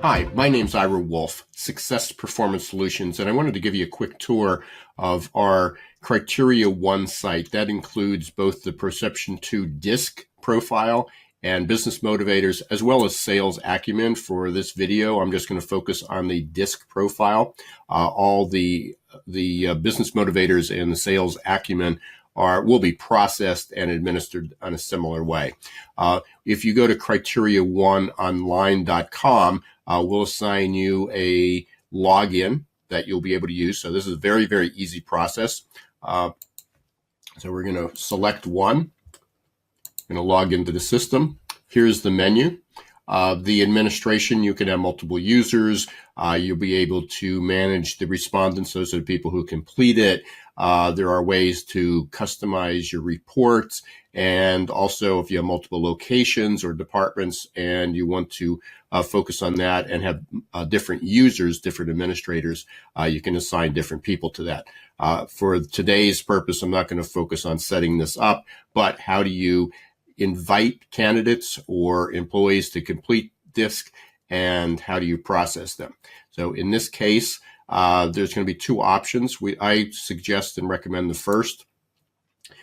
Hi, my name's Ira Wolfe, Success Performance Solutions, and I wanted to give you a quick tour of our Criteria 1 site. That includes both the Perception 2 DISC profile and business motivators, as well as sales acumen. For this video, I'm just going to focus on the DISC profile. All the business motivators and the sales acumen will be processed and administered in a similar way. If you go to criteria1online.com, we'll assign you a login that you'll be able to use. So this is a very, very easy process. So we're going to select one. I'm going to log into the system. Here's the menu. The administration, you can have multiple users. You'll be able to manage the respondents, those are the people who complete it. There are ways to customize your reports. And also, if you have multiple locations or departments and you want to focus on that and have different users, different administrators, you can assign different people to that. For today's purpose, I'm not going to focus on setting this up, but how do you invite candidates or employees to complete DISC, and how do you process them? So in this case, there's going to be two options. I suggest and recommend the first.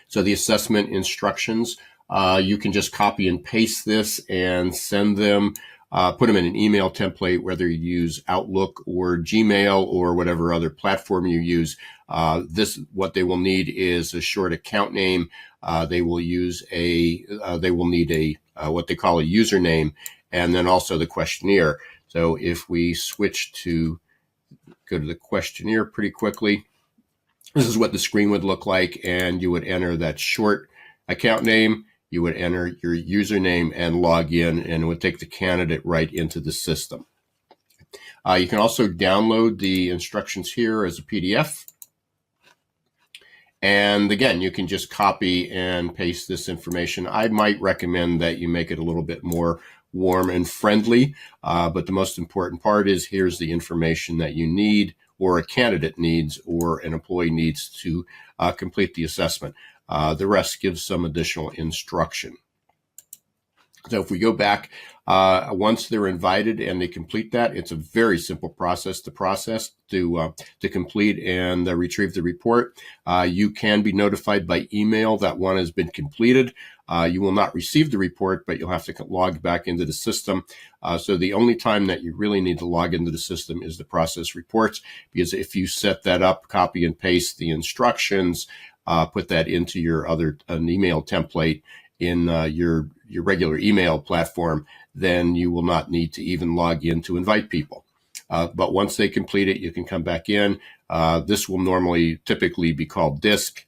So the assessment instructions, you can just copy and paste this and send them, put them in an email template, whether you use Outlook or Gmail or whatever other platform you use. What they will need is a short account name. They will need what they call a username, and then also the questionnaire. So if we go to the questionnaire pretty quickly, this is what the screen would look like, and you would enter that short account name, you would enter your username and log in, and it would take the candidate right into the system. You can also download the instructions here as a PDF. And again, you can just copy and paste this information. I might recommend that you make it a little bit more warm and friendly, but the most important part is here's the information that you need, or a candidate needs, or an employee needs to complete the assessment. The rest gives some additional instruction. So if we go back, once they're invited and they complete that, it's a very simple process to complete and retrieve the report. You can be notified by email that one has been completed. You will not receive the report, but you'll have to log back into the system. So the only time that you really need to log into the system is to process reports, because if you set that up, copy and paste the instructions, put that into your an email template in your regular email platform, then you will not need to even log in to invite people. But once they complete it, you can come back in. This will typically be called DISC,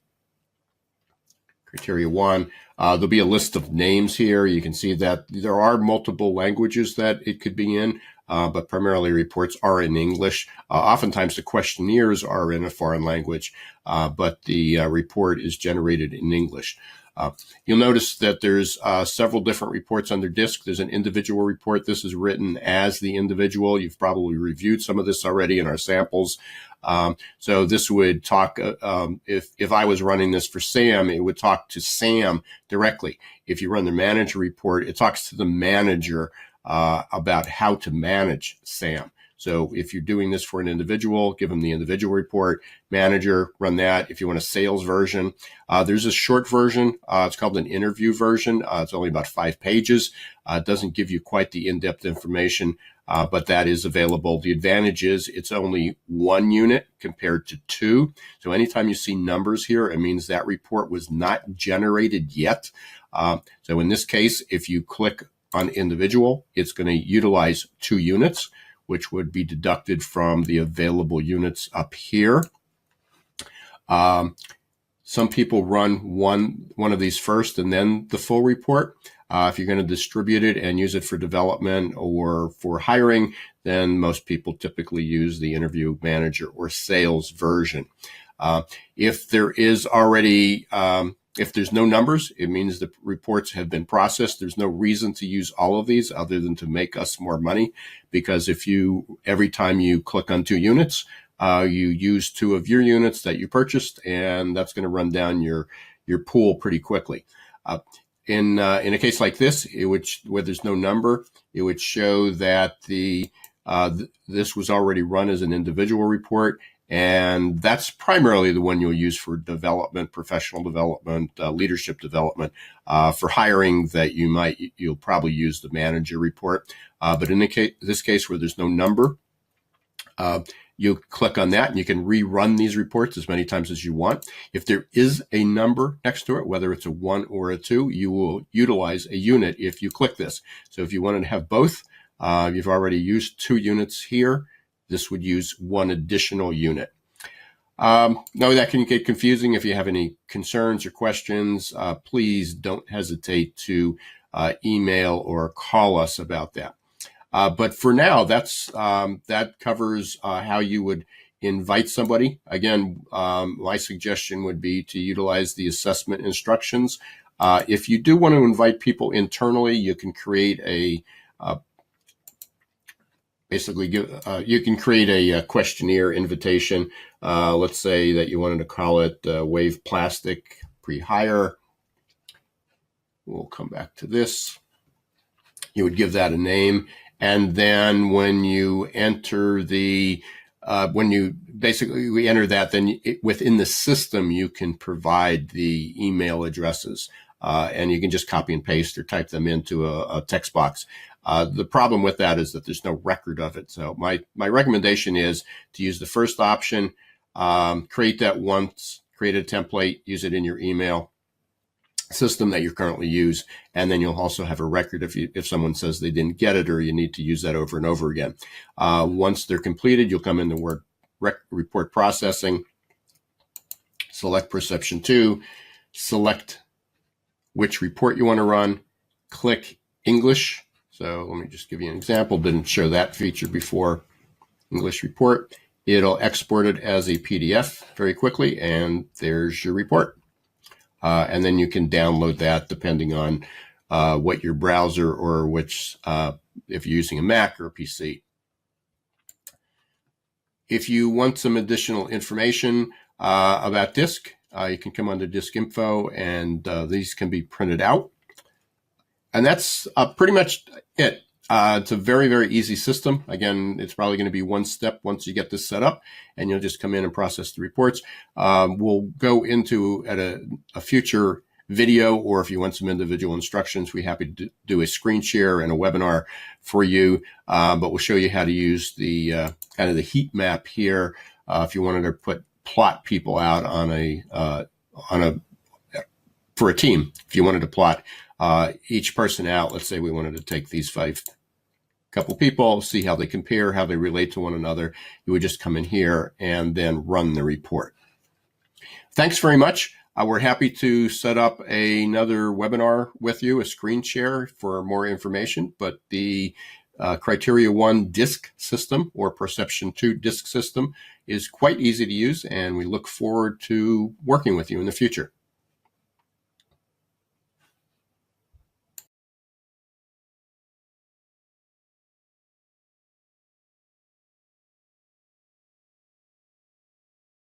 Criteria 1. There'll be a list of names here. You can see that there are multiple languages that it could be in, but primarily reports are in English. Oftentimes the questionnaires are in a foreign language, but the report is generated in English. You'll notice that there's several different reports under DISC. There's an individual report. This is written as the individual. You've probably reviewed some of this already in our samples. So this would talk, if I was running this for Sam, it would talk to Sam directly. If you run the manager report, it talks to the manager about how to manage Sam. So if you're doing this for an individual, give them the individual report. Manager, run that. If you want a sales version, there's a short version. It's called an interview version. It's only about 5 pages. It doesn't give you quite the in-depth information, but that is available. The advantage is it's only 1 unit compared to 2. So anytime you see numbers here, it means that report was not generated yet. So in this case, if you click on individual, it's going to utilize 2 units, which would be deducted from the available units up here. Some people run one of these first and then the full report. If you're going to distribute it and use it for development or for hiring, then most people typically use the interview manager or sales version. If there's no numbers, it means the reports have been processed. There's no reason to use all of these other than to make us more money, because every time you click on 2 units, you use 2 of your units that you purchased, and that's going to run down your pool pretty quickly. In a case like this, where there's no number, it would show that the This was already run as an individual report, and that's primarily the one you'll use for development, professional development, leadership development. For hiring, that you'll probably use the manager report. But in this case where there's no number, you click on that and you can rerun these reports as many times as you want. If there is a number next to it, whether it's a 1 or a 2, you will utilize a unit if you click this. So if you wanted to have both, you've already used 2 units here. This would use 1 additional unit. Now that can get confusing. If you have any concerns or questions, please don't hesitate to email or call us about that. But for now, that covers how you would invite somebody. Again, my suggestion would be to utilize the assessment instructions. If you do want to invite people internally, you can create a you can create a questionnaire invitation. Let's say that you wanted to call it Wave Plastic Pre-Hire. We'll come back to this. You would give that a name. And then when you enter we enter that, then within the system, you can provide the email addresses, and you can just copy and paste or type them into a text box. The problem with that is that there's no record of it. So my recommendation is to use the first option, create that once, create a template, use it in your email system that you currently use, and then you'll also have a record if someone says they didn't get it or you need to use that over and over again. Once they're completed, you'll come into Word report processing, select Perception 2, select which report you want to run, click English. So let me just give you an example. Didn't show that feature before. English report. It'll export it as a PDF very quickly, and there's your report. And then you can download that depending on what your browser or which, if you're using a Mac or a PC. If you want some additional information about DISC, you can come under DISC info, and these can be printed out. And that's pretty much it. It's a very, very easy system. Again, it's probably going to be one step once you get this set up, and you'll just come in and process the reports. We'll go into at a future video, or if you want some individual instructions, we're happy to do a screen share and a webinar for you. But we'll show you how to use the kind of the heat map here. If you wanted to plot people out for a team, if you wanted to plot each person out, let's say we wanted to take these 5 couple people, see how they compare, how they relate to one another, you would just come in here and then run the report. Thanks very much. We're happy to set up another webinar with you, a screen share for more information, but the Criteria 1 DISC system or Perception 2 DISC system is quite easy to use, and we look forward to working with you in the future.